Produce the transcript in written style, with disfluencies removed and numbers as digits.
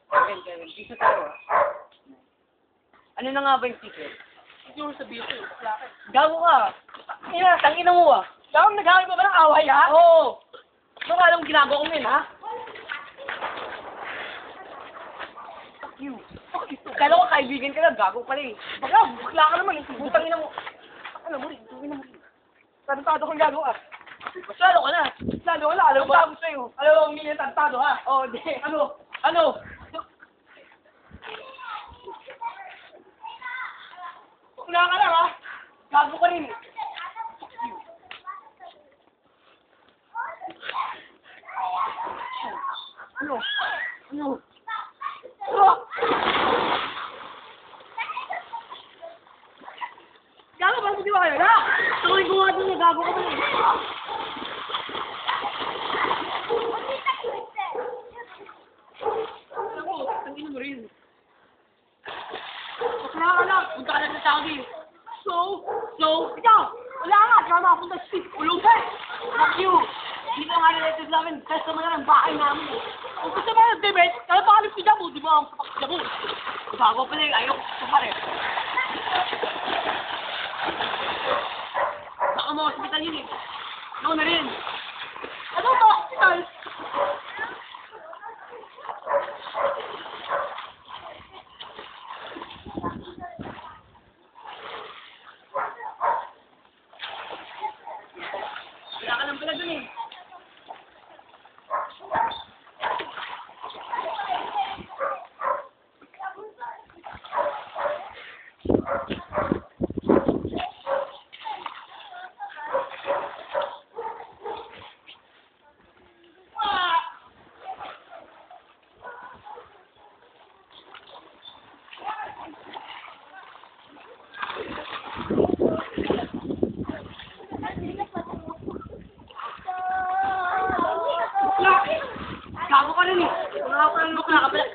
Kevin. Pisa tayo. Ano na nga ba yung secret? Siguro sabihin ko yung bakit. Gago ka. Tangina mo ah. Gago, nagkakit mo ba ng away, ha? Oo. Ano nga alam ginagawa ko min, ha? Fuck you. Kala ko kaibigan ka na, gago pala eh. Bakla ka naman. Butang ina mo. Ano mo rin, tungin mo rin. Tantado kang gagawa. Mas lalo ka na. Lalo wala, alam mo ba? Tantado sa'yo. Alam mo, hindi yung tantado, ha? Oo, di. Ano? Wala ka lang, ha? Gago ka rin. Ano? Gago, parang hindi ba kayo, ha? Tuloy ko nga doon, gago ka rin. Alam mo, tangin mo rin. Bakla ka lang. Punta ka na sa Saudi. Ikaw, wala nga, kaya makapunta sa street. Ulong ka. Fuck you. Hindi ka nga related sa amin. Pesta mo na ng bahay namin. Kung gusto mo ng debate, kaya pakalip si Jabu, di ba ang sapak si Jabu? Gago pala eh. Ayoko sa pare. Baka mo, hospital yun eh. Ako na rin. Ano ba, hospital? Wala ka lang pala dun eh. Gago ka rin eh. Wala ka lang bakla ka pala.